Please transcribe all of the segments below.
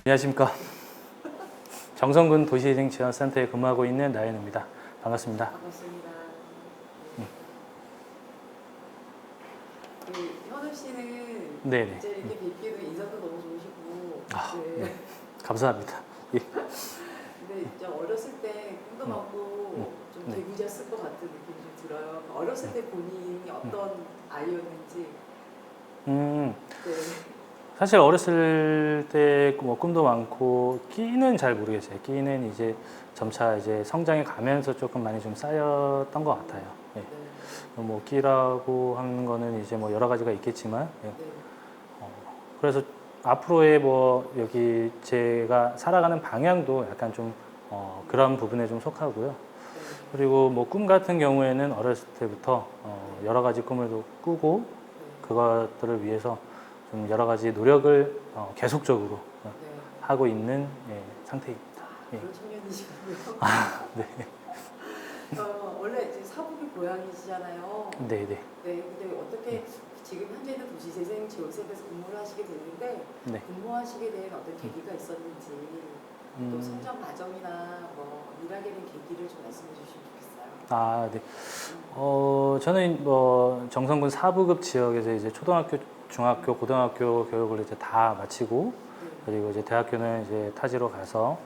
안녕하십니까. 정성군 도시재생지원센터에 근무하고 있는 나연우입니다. 반갑습니다. 반갑습니다. 현우 씨는 네네. 이제 이렇게 뵙기도 인상도 너무 좋으시고, 네. 감사합니다. 예. 근데 이제 어렸을 때 꿈도 많고 좀 네. 개구자였을 것 같은 느낌이 좀 들어요. 어렸을 때 본인이 어떤 아이였는지. 네. 사실 어렸을 때 뭐 꿈도 많고 끼는 잘 모르겠어요. 끼는 이제 점차 이제 성장해 가면서 조금 많이 좀 쌓였던 것 같아요. 예. 네. 뭐 끼라고 하는 거는 이제 뭐 여러 가지가 있겠지만, 예. 네. 그래서 앞으로의 뭐 여기 제가 살아가는 방향도 약간 좀 그런 부분에 좀 속하고요. 네. 그리고 뭐 꿈 같은 경우에는 어렸을 때부터 여러 가지 꿈을 꾸고 그것들을 위해서 좀 여러 가지 노력을 계속적으로 네. 하고 있는 상태입니다. 예. 그런 청년이시군요. 네. 원래 이제 사북이 고향이시잖아요. 네, 네. 네. 근데 어떻게 지금 현재는 도시재생지원센터에서 근무를 하시게 됐는데 네. 근무하시게 된 어떤 계기가 있었는지 또 성장 과정이나 뭐 일하게 된 계기를 좀 말씀해 주시면 좋겠어요. 아, 네. 저는 뭐 정성군 사부급 지역에서 이제 초등학교, 중학교, 고등학교 교육을 이제 다 마치고 그리고 이제 대학교는 이제 타지로 가서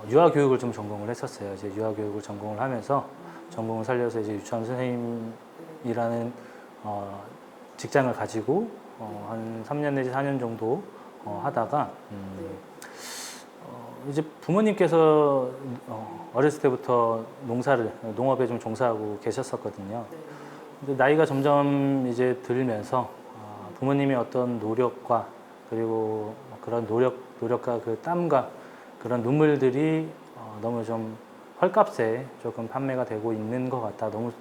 유아 교육을 좀 전공을 했었어요. 이제 유아 교육을 전공을 하면서 전공을 살려서 이제 유치원 선생님이라는 직장을 가지고 한 3년 내지 4년 정도 하다가 이제 부모님께서 어렸을 때부터 농업에 좀 종사하고 계셨었거든요. 근데 나이가 점점 이제 들면서 부모님의 어떤 노력과 그리고 그런 노력과 그 땀과 그런 눈물들이 너무 좀 헐값에 조금 판매가 되고 있는 것 같다. 너무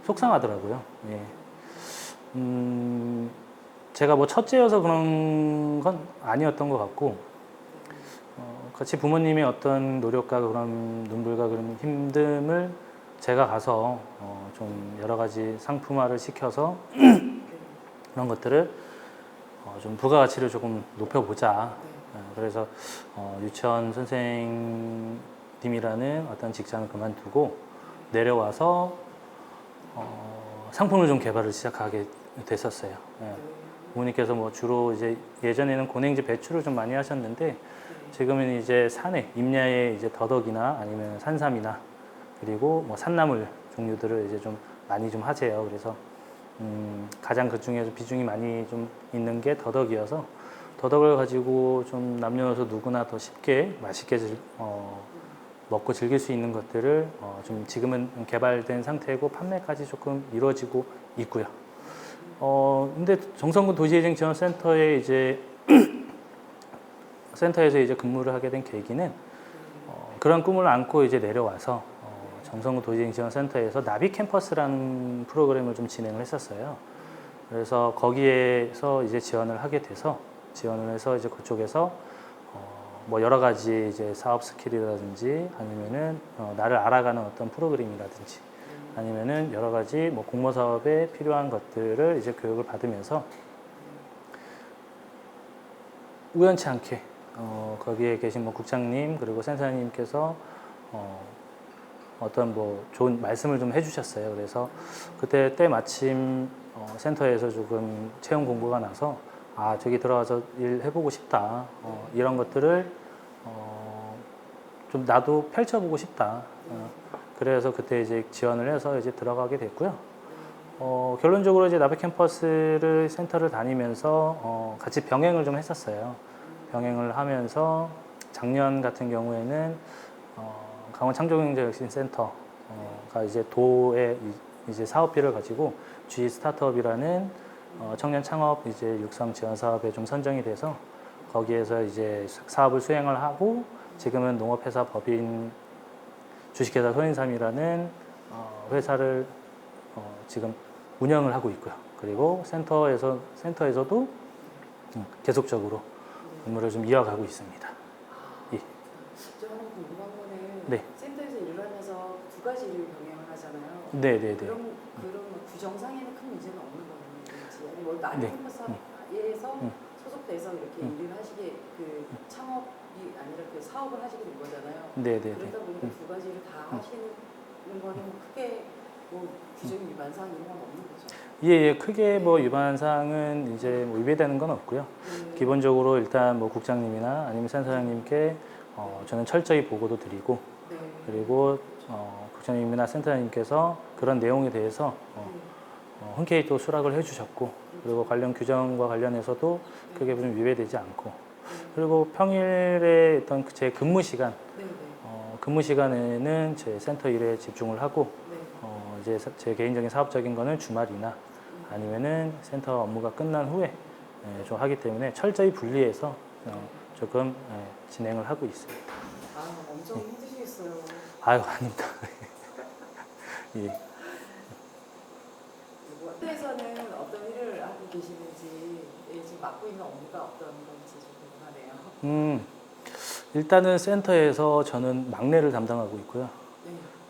속상하더라고요. 예. 제가 뭐 첫째여서 그런 건 아니었던 것 같고, 같이 부모님의 어떤 노력과 그런 눈물과 그런 힘듦을 제가 가서 좀 여러 가지 상품화를 시켜서 그런 것들을 좀 부가가치를 조금 높여보자. 그래서 유치원 선생님이라는 어떤 직장을 그만두고 내려와서 상품을 좀 개발을 시작하게 됐었어요. 예. 부모님께서 뭐 주로 이제 예전에는 고냉지 배추를 좀 많이 하셨는데 지금은 이제 산에 임야에 이제 더덕이나 아니면 산삼이나 그리고 뭐 산나물 종류들을 이제 좀 많이 좀 하세요. 그래서 가장 그 중에서 비중이 많이 좀 있는 게 더덕이어서 더덕을 가지고 좀 남녀노소 누구나 더 쉽게 맛있게 먹고 즐길 수 있는 것들을 좀 지금은 개발된 상태고 판매까지 조금 이루어지고 있고요. 근데 정성군 도시재생지원센터에 이제 센터에서 이제 근무를 하게 된 계기는 그런 꿈을 안고 이제 내려와서 정성군 도시재생지원센터에서 나비 캠퍼스라는 프로그램을 좀 진행을 했었어요. 그래서 거기에서 이제 지원을 하게 돼서 지원을 해서 이제 그쪽에서 뭐 여러 가지 이제 사업 스킬이라든지 아니면은 나를 알아가는 어떤 프로그램이라든지 아니면은 여러 가지 뭐 공모 사업에 필요한 것들을 이제 교육을 받으면서 우연치 않게 거기에 계신 뭐 국장님 그리고 센터장님께서 어떤 뭐 좋은 말씀을 좀 해주셨어요. 그래서 그때 때마침 센터에서 조금 채용 공고가 나서 저기 들어가서 일 해보고 싶다. 이런 것들을 좀 나도 펼쳐보고 싶다. 그래서 그때 이제 지원을 해서 이제 들어가게 됐고요. 결론적으로 이제 나비 캠퍼스를 센터를 다니면서 같이 병행을 좀 했었어요. 병행을 하면서 작년 같은 경우에는 강원 창조경제혁신센터가 이제 도의 이제 사업비를 가지고 G 스타트업이라는 청년 창업 이제 육성 지원 사업에 좀 선정이 돼서 거기에서 이제 사업을 수행을 하고 지금은 농업회사 법인 주식회사 소인삼이라는 회사를 지금 운영을 하고 있고요. 그리고 센터에서도 계속적으로 업무를 좀 이어가고 있습니다. 예. 저 하나 궁금한 거는 네. 센터에서 일을 하면서 두 가지 일을 병행을 하잖아요. 네네네. 그런 뭐 규정상에는 큰 문제는 없는 건지 아니면 나비 네. 캠퍼스에서 소속돼서 이렇게 일을 하시게 그 창업 아니라 그 사업을 하시게 된 거잖아요. 네네네. 그러다 보니까 두 가지를 다 하시는 거는 크게 뭐 규정 위반사항 이런 건 없는 거죠. 예, 크게 뭐 위반사항은 이제 뭐 위배되는 건 없고요. 기본적으로 일단 뭐 국장님이나 아니면 센터장님께 저는 철저히 보고도 드리고, 네. 그리고 국장님이나 센터장님께서 그런 내용에 대해서 흔쾌히 또 수락을 해주셨고, 그리고 관련 규정과 관련해서도 크게 좀 위배되지 않고, 그리고 평일에 어떤 제 근무 시간, 네. 네. 근무 시간에는 제 센터 일에 집중을 하고, 네. 이제 제 개인적인 사업적인 거는 주말이나 아니면은 센터 업무가 끝난 후에 좀 하기 때문에 철저히 분리해서 조금 진행을 하고 있습니다. 아, 엄청 힘드시겠어요. 아유, 아닙니다. 예. 학교에서는 어떤 일을 하고 계시는지, 지금 맡고 있는 업무가 어떤 건지 좀 궁금하네요. 일단은 센터에서 저는 막내를 담당하고 있고요.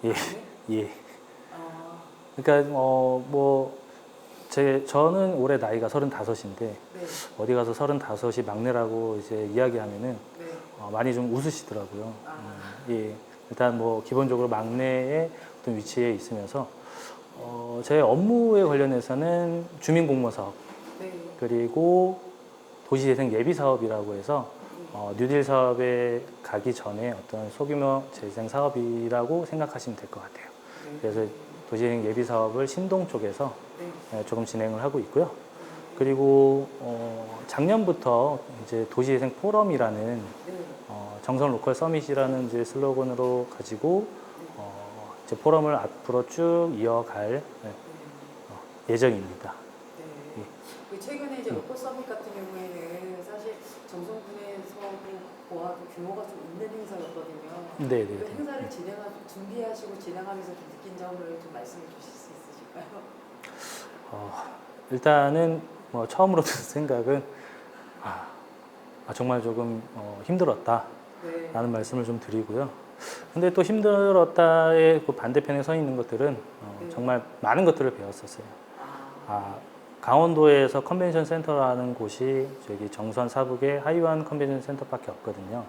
네. 예, 네? 예. 아, 그러니까 저는 올해 나이가 35인데 네. 어디 가서 35이 막내라고 이제 이야기하면은 네. 많이 좀 웃으시더라고요. 아. 예. 일단 뭐 기본적으로 막내의 어떤 위치에 있으면서 제 업무에 관련해서는 주민공무 사업 네. 그리고 도시재생 예비 사업이라고 해서 뉴딜 사업에 가기 전에 어떤 소규모 재생 사업이라고 생각하시면 될 것 같아요. 네. 그래서 도시재생 예비 사업을 신동 쪽에서 네. 조금 진행을 하고 있고요. 그리고 작년부터 이제 도시재생 포럼이라는 네. 정선 로컬 서밋이라는 이제 슬로건으로 가지고 이제 포럼을 앞으로 쭉 이어갈 예정입니다. 네. 그 최근에 이제 로컬 서밋 같은 경우에는 사실 정성군에서도 보아도 규모가 좀 있는 행사였거든요. 네네. 그 행사를 준비하시고 진행하면서 좀 느낀 점을 좀 말씀해 주실 수 있으실까요? 일단은 뭐 처음으로 든 생각은 정말 조금 힘들었다라는 네. 말씀을 좀 드리고요. 근데 또 힘들었다의 그 반대편에 서 있는 것들은 네. 정말 많은 것들을 배웠었어요. 아, 강원도에서 컨벤션 센터라는 곳이 저기 정선 사북에 하이완 컨벤션 센터밖에 없거든요.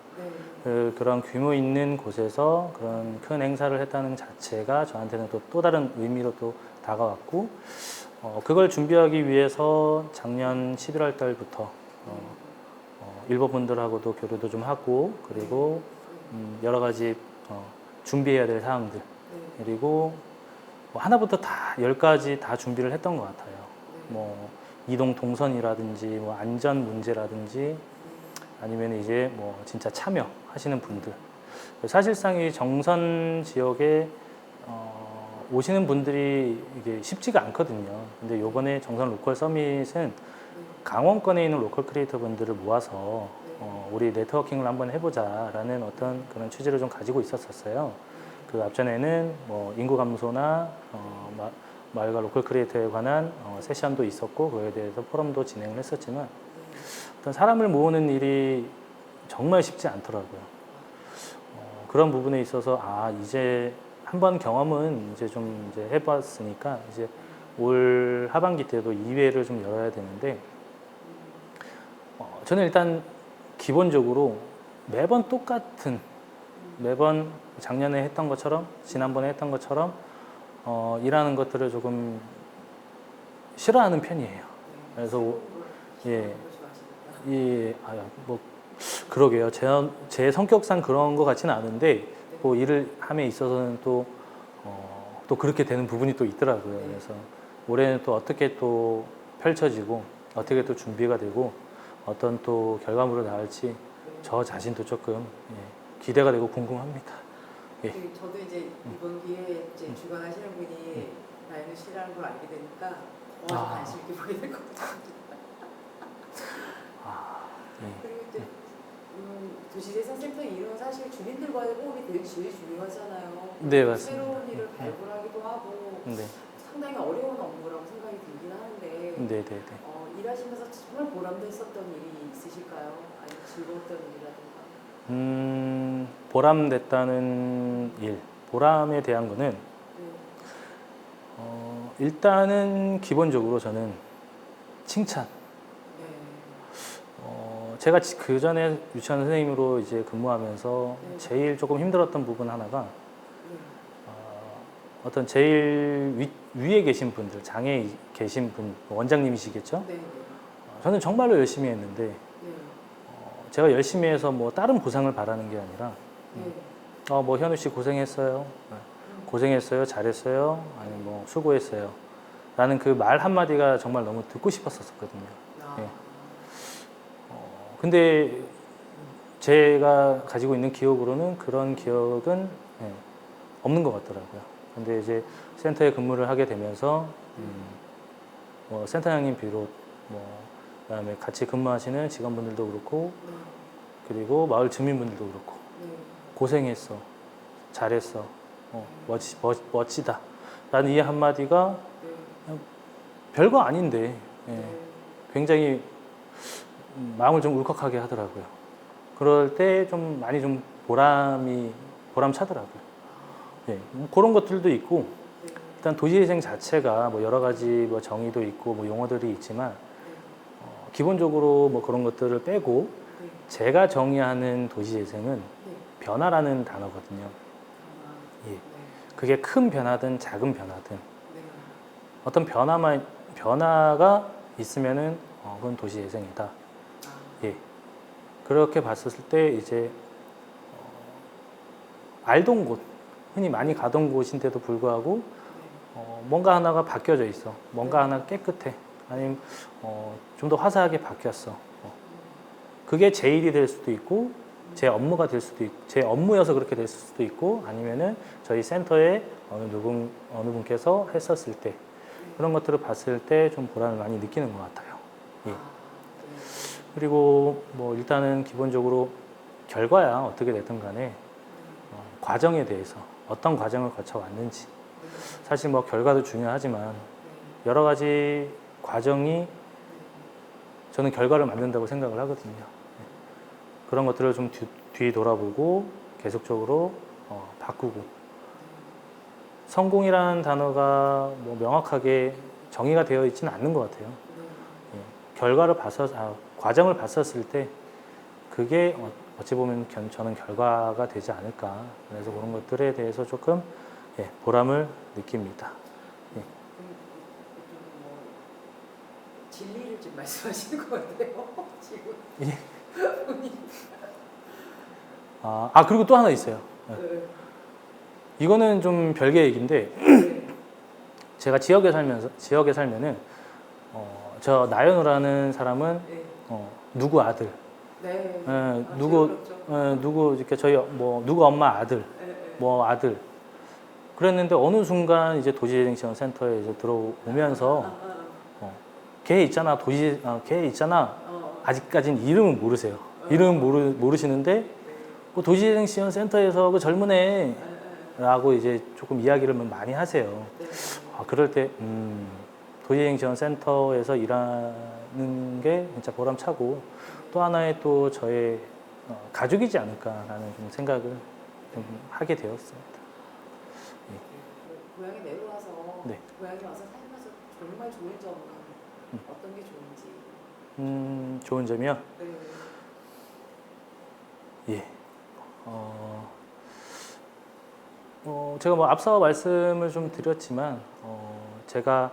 네. 그런 규모 있는 곳에서 그런 큰 행사를 했다는 자체가 저한테는 또 다른 의미로 또 다가왔고, 그걸 준비하기 위해서 작년 11월 달부터 일본분들하고도 교류도 좀 하고, 그리고 여러 가지 준비해야 될 사항들, 네. 그리고 뭐 하나부터 다 10가지 다 준비를 했던 것 같아요. 뭐 이동 동선이라든지 뭐 안전 문제라든지 아니면 이제 뭐 진짜 참여하시는 분들, 사실상 이 정선 지역에 오시는 분들이 이게 쉽지가 않거든요. 근데 요번에 정선 로컬 서밋은 강원권에 있는 로컬 크리에이터 분들을 모아서 우리 네트워킹을 한번 해보자라는 어떤 그런 취지를 좀 가지고 있었어요. 그 앞전에는 뭐 인구 감소나 마을과 로컬 크리에이터에 관한 세션도 있었고, 그거에 대해서 포럼도 진행을 했었지만 어떤 사람을 모으는 일이 정말 쉽지 않더라고요. 그런 부분에 있어서 이제 한번 경험은 이제 좀 이제 해봤으니까 이제 올 하반기 때도 2회를 좀 열어야 되는데, 저는 일단 기본적으로 매번 작년에 했던 것처럼 지난번에 했던 것처럼 일하는 것들을 조금 싫어하는 편이에요. 그래서 뭐 그러게요. 제 성격상 그런 것 같지는 않은데 뭐 일을 함에 있어서는 또 그렇게 되는 부분이 또 있더라고요. 그래서 올해는 또 어떻게 또 펼쳐지고 어떻게 또 준비가 되고 어떤 또 결과물을 나올지 저 자신도 조금 기대가 되고 궁금합니다. 예. 저도 이제 이번 기회에 이제 주관하시는 분이 라이언 씨라는 걸 알게 되니까 관심 있게 보게 될 것 같아요. 그리고 이제 도시재생센터 일은 사실 주민들과의 호흡이 되게 제일 중요하잖아요. 네, 맞습니다. 새로운 일을 발굴하기도 하고 네. 상당히 어려운 업무라고 생각이 들긴 하는데 네네네. 일하시면서 정말 보람됐었던 일이 있으실까요? 아니면 즐거웠던 일이라든가? 보람됐다는 일, 보람에 대한 거는 일단은 기본적으로 저는 칭찬. 네. 제가 그 전에 유치원 선생님으로 이제 근무하면서 네. 제일 조금 힘들었던 부분 하나가 네. 어떤 제일 위에 계신 분들, 장애에 계신 분, 원장님이시겠죠? 네. 네. 저는 정말로 열심히 했는데 네. 제가 열심히 해서 뭐 다른 보상을 바라는 게 아니라 네. 뭐 현우 씨 고생했어요. 고생했어요. 잘했어요. 아니 뭐 수고했어요. 라는 그 말 한마디가 정말 너무 듣고 싶었었거든요. 아. 예. 근데 제가 가지고 있는 기억으로는 그런 기억은 없는 것 같더라고요. 근데 이제 센터에 근무를 하게 되면서 뭐 센터장님 비롯 뭐 그다음에 같이 근무하시는 직원분들도 그렇고 네. 그리고 마을 주민분들도 그렇고 네. 고생했어, 잘했어, 멋지다 라는 이 한마디가 네. 별거 아닌데 네. 굉장히 마음을 좀 울컥하게 하더라고요. 그럴 때 좀 많이 좀 보람 차더라고요. 뭐 그런 것들도 있고 네. 일단 도시재생 자체가 뭐 여러 가지 뭐 정의도 있고 뭐 용어들이 있지만 기본적으로 뭐 그런 것들을 빼고 네. 제가 정의하는 도시재생은 네. 변화라는 단어거든요. 아. 예. 네. 그게 큰 변화든 작은 변화든 네. 어떤 변화가 있으면은 그건 도시재생이다. 아. 예. 그렇게 봤을 때 이제 알던 곳, 흔히 많이 가던 곳인데도 불구하고 네. 뭔가 하나가 바뀌어져 있어. 뭔가 네. 하나 깨끗해. 아니면 좀 더 화사하게 바뀌었어. 그게 제 일이 될 수도 있고 제 업무가 될 수도 있고 제 업무여서 그렇게 될 수도 있고 아니면은 저희 센터에 어느 분께서 했었을 때 그런 것들을 봤을 때 좀 보람을 많이 느끼는 것 같아요. 예. 아. 네. 그리고 뭐 일단은 기본적으로 결과야 어떻게 됐든 간에 과정에 대해서 어떤 과정을 거쳐 왔는지 사실 뭐 결과도 중요하지만 여러 가지 과정이 저는 결과를 만든다고 생각을 하거든요. 그런 것들을 좀 뒤돌아보고 계속적으로 바꾸고 성공이라는 단어가 뭐 명확하게 정의가 되어 있지는 않는 것 같아요. 과정을 봤었을 때 그게 어찌 보면 저는 결과가 되지 않을까. 그래서 그런 것들에 대해서 조금 보람을 느낍니다. 그럼 뭐 진리를 지금 말씀하시는 것 같아요. 지금 예. 본인. 그리고 또 하나 있어요. 네. 이거는 좀 별개 얘기인데 네. 제가 지역에 살면은 저 나연우라는 사람은 네. 누구 아들, 네. 누구 이렇게 저희 뭐 누구 엄마 아들, 네. 네. 뭐 아들 그랬는데 어느 순간 이제 도시재생지원센터에 이제 들어오면서 걔 있잖아 걔 있잖아 아직까지는 이름은 모르세요. 이름은 모르시는데 도시재생지원센터에서 그 젊은 애라고 이제 조금 이야기를 많이 하세요. 네. 그럴 때 도시재생지원센터에서 일하는 게 진짜 보람차고 또 하나의 또 저의 가족이지 않을까라는 좀 생각을 좀 하게 되었습니다. 고향에 내려와서 네. 고향에 와서 살면서 정말 좋은 점은 어떤 게 좋은지. 좋은 점이요? 네. 예. 제가 뭐 앞서 말씀을 좀 드렸지만 제가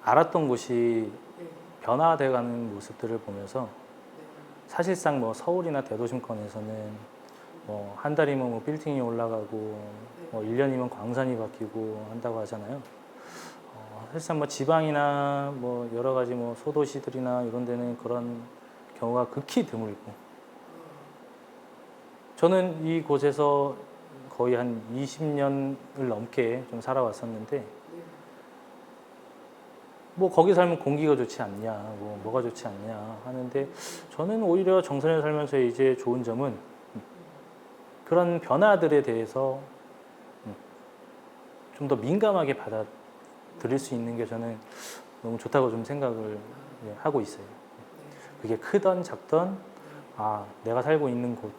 알았던 곳이 네. 변화돼가는 모습들을 보면서 네. 사실상 뭐 서울이나 대도심권에서는 뭐 한 달이면 뭐 빌딩이 올라가고 뭐 1년이면 광산이 바뀌고 한다고 하잖아요. 사실상 뭐 지방이나 뭐 여러 가지 뭐 소도시들이나 이런 데는 그런 경우가 극히 드물고 저는 이곳에서 거의 한 20년을 넘게 좀 살아왔었는데 뭐 거기 살면 공기가 좋지 않냐, 뭐가 좋지 않냐 하는데 저는 오히려 정선에 살면서 이제 좋은 점은 그런 변화들에 대해서 좀 더 민감하게 받아들일 수 있는 게 저는 너무 좋다고 좀 생각을 하고 있어요. 그게 크던 작던 내가 살고 있는 곳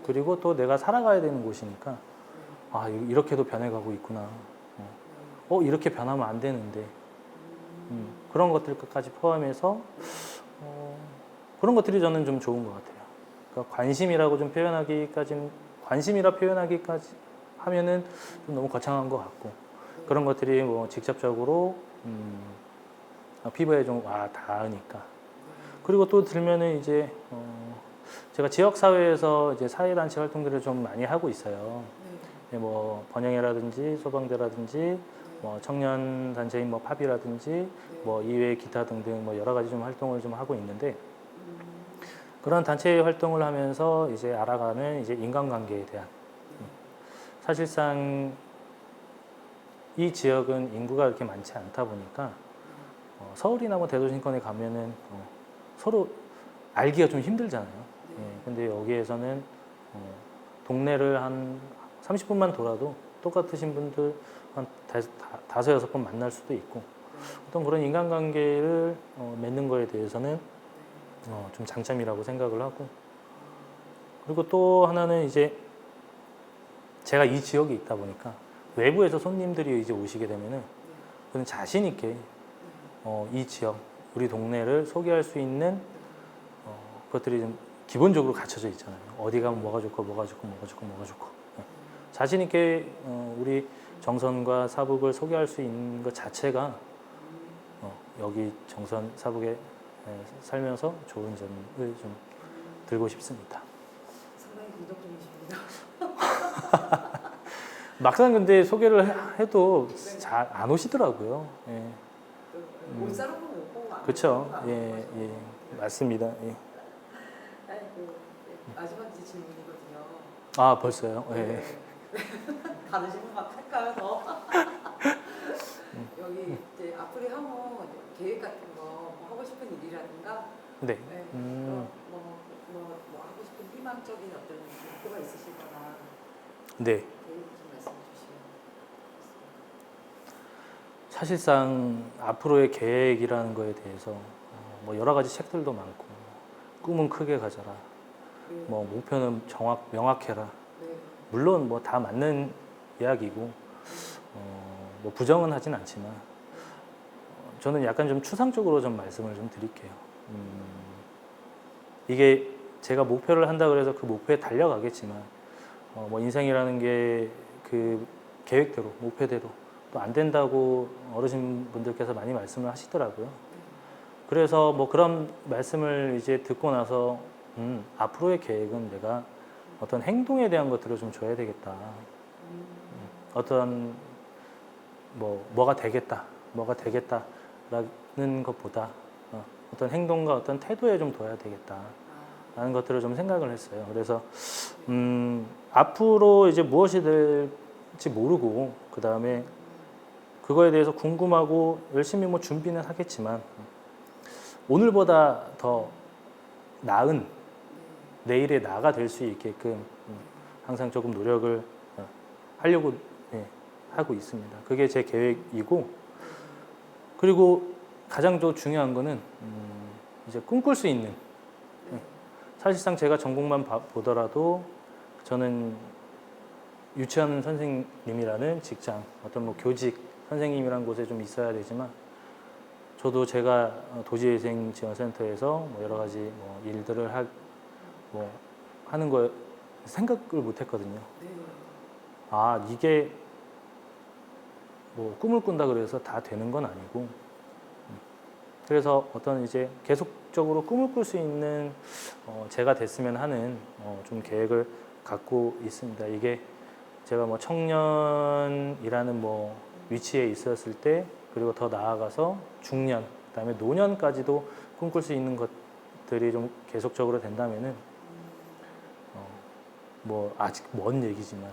그리고 또 내가 살아가야 되는 곳이니까 이렇게도 변해가고 있구나. 이렇게 변하면 안 되는데 그런 것들까지 포함해서 그런 것들이 저는 좀 좋은 것 같아요. 그러니까 관심이라고 좀 표현하기까지 관심이라 표현하기까지 하면은 좀 너무 거창한 것 같고 그런 것들이 뭐 직접적으로 피부에 좀 와 닿으니까 그리고 또 들면은 이제 제가 지역 사회에서 이제 사회단체 활동들을 좀 많이 하고 있어요. 네. 뭐 번영회라든지 소방대라든지 네. 뭐 청년 단체인 뭐 팝이라든지 네. 뭐 이외 기타 등등 뭐 여러 가지 좀 활동을 좀 하고 있는데 음. 그런 단체 활동을 하면서 이제 알아가는 이제 인간관계에 대한 사실상 이 지역은 인구가 그렇게 많지 않다 보니까 서울이나 뭐 대도시권에 가면은 서로 알기가 좀 힘들잖아요. 네. 예, 근데 여기에서는 동네를 한 30분만 돌아도 똑같으신 분들 한 다섯 여섯 번 만날 수도 있고 어떤 그런 인간관계를 맺는 거에 대해서는 좀 장점이라고 생각을 하고 그리고 또 하나는 이제 제가 이 지역에 있다 보니까 외부에서 손님들이 이제 오시게 되면은 그는 자신 있게 이 지역, 우리 동네를 소개할 수 있는 것들이 좀 기본적으로 갖춰져 있잖아요. 어디 가면 뭐가 좋고 뭐가 좋고 뭐가 좋고 뭐가 좋고 자신 있게 우리 정선과 사북을 소개할 수 있는 것 자체가 여기 정선 사북에 살면서 좋은 점을 좀 들고 싶습니다. 상당히 긍정적이십니다. 막상 근데 소개를 해도 잘 안 오시더라고요. 예. 못 사는 건 없고 안 그렇죠. 사는 건 예, 아니고. 예, 맞습니다. 예. 아이고, 마지막 이제 질문이거든요. 아, 벌써요? 예. 네. 다르시면 막 할까요, 더? 여기 이제 앞으로 향후 계획 같은 거, 뭐 하고 싶은 일이라든가, 네. 네. 뭐 하고 싶은 희망적인 어떤 목표가 있으시거나 네. 계획 좀 말씀해 주시면 좋겠습니다. 사실상 앞으로의 계획이라는 거에 대해서 뭐 여러 가지 책들도 많고 꿈은 크게 가져라. 네. 뭐 목표는 명확해라. 네. 물론 뭐 다 맞는 이야기고 뭐 부정은 하진 않지만 저는 약간 좀 추상적으로 좀 말씀을 좀 드릴게요. 이게 제가 목표를 한다 그래서 그 목표에 달려가겠지만 뭐 인생이라는 게 그 계획대로 목표대로 또 안 된다고 어르신분들께서 많이 말씀을 하시더라고요. 그래서 뭐 그런 말씀을 이제 듣고 나서 앞으로의 계획은 내가 어떤 행동에 대한 것들을 좀 줘야 되겠다. 어떤 뭐가 되겠다라는 것보다 어떤 행동과 어떤 태도에 좀 둬야 되겠다라는 것들을 좀 생각을 했어요. 그래서 앞으로 이제 무엇이 될지 모르고 그 다음에 그거에 대해서 궁금하고 열심히 뭐 준비는 하겠지만 오늘보다 더 나은 내일의 나가 될 수 있게끔 항상 조금 노력을 하려고 하고 있습니다. 그게 제 계획이고 그리고 가장 더 중요한 거는 이제 꿈꿀 수 있는 사실상 제가 전공만 보더라도 저는 유치원 선생님이라는 직장 어떤 뭐 교직 선생님이라는 곳에 좀 있어야 되지만 저도 제가 도시재생 지원센터에서 뭐 여러 가지 뭐 일들을 하는 거 생각을 못 했거든요. 네. 아, 이게 뭐 꿈을 꾼다 그래서 다 되는 건 아니고 그래서 어떤 이제 계속적으로 꿈을 꿀 수 있는 제가 됐으면 하는 좀 계획을 갖고 있습니다. 이게 제가 뭐 청년이라는 뭐 위치에 있었을 때 그리고 더 나아가서 중년 그다음에 노년까지도 꿈꿀 수 있는 것들이 좀 계속적으로 된다면은 뭐 아직 먼 얘기지만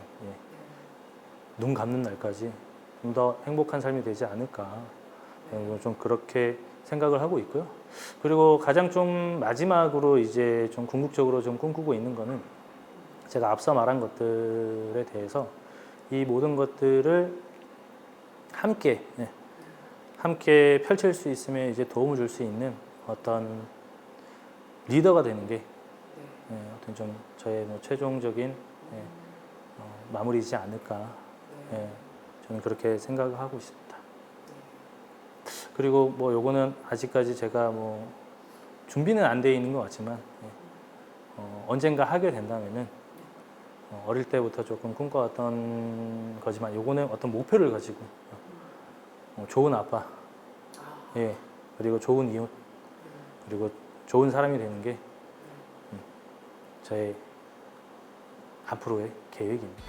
눈 감는 날까지 좀 더 행복한 삶이 되지 않을까 좀 그렇게 생각을 하고 있고요. 그리고 가장 좀 마지막으로 이제 좀 궁극적으로 좀 꿈꾸고 있는 거는 제가 앞서 말한 것들에 대해서 이 모든 것들을 함께 펼칠 수 있으면 이제 도움을 줄 수 있는 어떤 리더가 되는 게 어떤 좀 저의 뭐 최종적인 마무리이지 않을까 저는 그렇게 생각을 하고 있습니다. 그리고 뭐 요거는 아직까지 제가 뭐 준비는 안 돼 있는 것 같지만 언젠가 하게 된다면은 어릴 때부터 조금 꿈꿔왔던 거지만 요거는 어떤 목표를 가지고 좋은 아빠, 예, 그리고 좋은 이웃, 그리고 좋은 사람이 되는 게 저의 앞으로의 계획입니다.